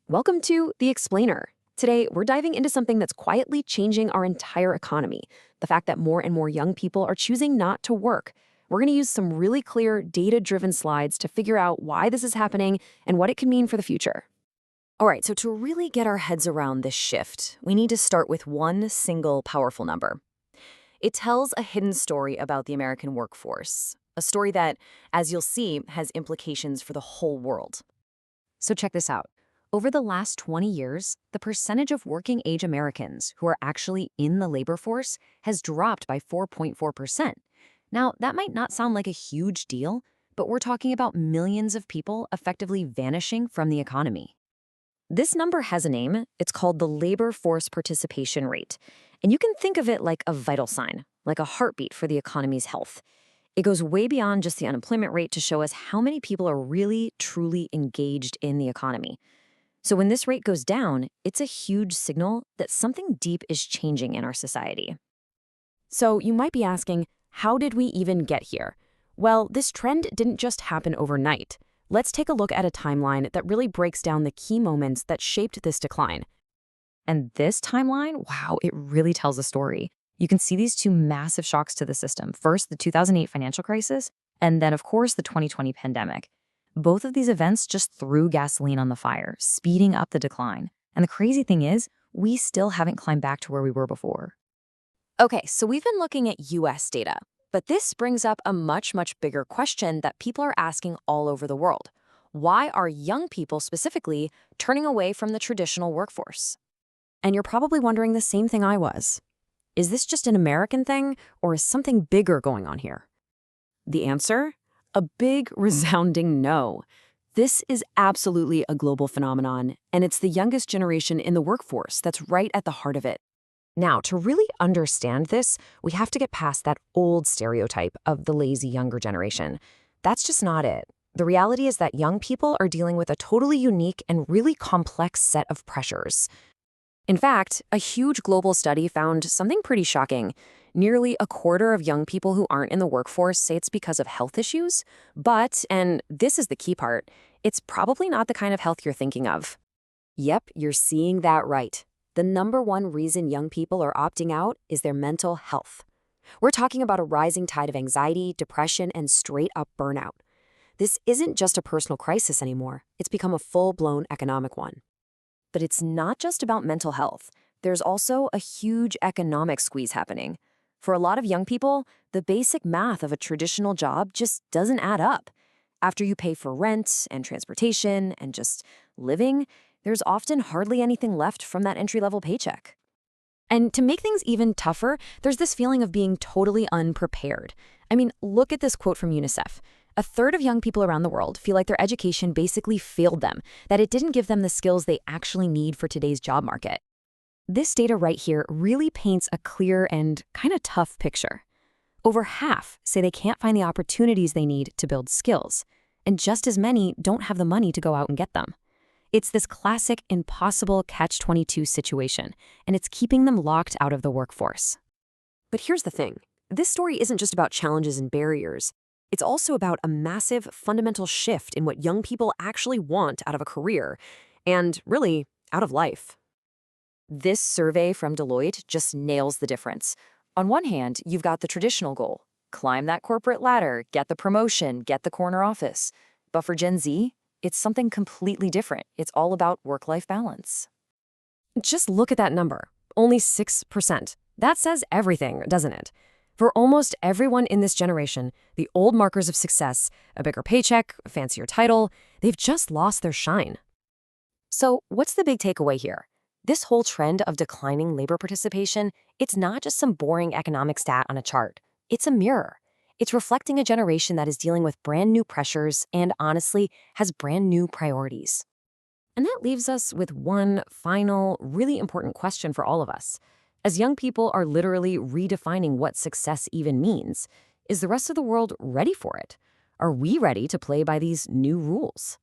Welcome to The Explainer. Today, we're diving into something that's quietly changing our entire economy, the fact that more and more young people are choosing not to work. We're going to use some really clear, data-driven slides to figure out why this is happening and what it can mean for the future. All right, so to really get our heads around this shift, we need to start with one single powerful number. It tells a hidden story about the American workforce, a story that, as you'll see, has implications for the whole world. So check this out. Over the last 20 years, the percentage of working-age Americans who are actually in the labor force has dropped by 4.4%. Now, that might not sound like a huge deal, but we're talking about millions of people effectively vanishing from the economy. This number has a name. It's called the labor force participation rate. And you can think of it like a vital sign, like a heartbeat for the economy's health. It goes way beyond just the unemployment rate to show us how many people are really, truly engaged in the economy. So when this rate goes down, it's a huge signal that something deep is changing in our society. So you might be asking, how did we even get here? Well, this trend didn't just happen overnight. Let's take a look at a timeline that really breaks down the key moments that shaped this decline. And this timeline, wow, it really tells a story. You can see these two massive shocks to the system. First, the 2008 financial crisis, and then, of course, the 2020 pandemic. Both of these events just threw gasoline on the fire, speeding up the decline. And the crazy thing is, we still haven't climbed back to where we were before. Okay, so we've been looking at US data, but this brings up a much bigger question that people are asking all over the world. Why are young people specifically turning away from the traditional workforce? And you're probably wondering the same thing I was. Is this just an American thing, or is something bigger going on here? The answer? A big, resounding no. This is absolutely a global phenomenon, and it's the youngest generation in the workforce that's right at the heart of it. Now, to really understand this, we have to get past that old stereotype of the lazy younger generation. That's just not it. The reality is that young people are dealing with a totally unique and really complex set of pressures. In fact, a huge global study found something pretty shocking. Nearly a quarter of young people who aren't in the workforce say it's because of health issues. But, and this is the key part, it's probably not the kind of health you're thinking of. Yep, you're seeing that right. The number one reason young people are opting out is their mental health. We're talking about a rising tide of anxiety, depression, and straight-up burnout. This isn't just a personal crisis anymore. It's become a full-blown economic one. But it's not just about mental health. There's also a huge economic squeeze happening. For a lot of young people, the basic math of a traditional job just doesn't add up. After you pay for rent and transportation and just living, there's often hardly anything left from that entry-level paycheck. And to make things even tougher, there's this feeling of being totally unprepared. I mean, look at this quote from UNICEF. A third of young people around the world feel like their education basically failed them, that it didn't give them the skills they actually need for today's job market. This data right here really paints a clear and kind of tough picture. Over half say they can't find the opportunities they need to build skills, and just as many don't have the money to go out and get them. It's this classic impossible catch-22 situation, and it's keeping them locked out of the workforce. But here's the thing. This story isn't just about challenges and barriers. It's also about a massive, fundamental shift in what young people actually want out of a career, and really, out of life. This survey from Deloitte just nails the difference. On one hand, you've got the traditional goal. Climb that corporate ladder, get the promotion, get the corner office. But for Gen Z, it's something completely different. It's all about work-life balance. Just look at that number. Only 6%. That says everything, doesn't it? For almost everyone in this generation, the old markers of success, a bigger paycheck, a fancier title, they've just lost their shine. So what's the big takeaway here? This whole trend of declining labor participation, it's not just some boring economic stat on a chart. It's a mirror. It's reflecting a generation that is dealing with brand new pressures and, honestly, has brand new priorities. And that leaves us with one final, really important question for all of us. As young people are literally redefining what success even means, is the rest of the world ready for it? Are we ready to play by these new rules?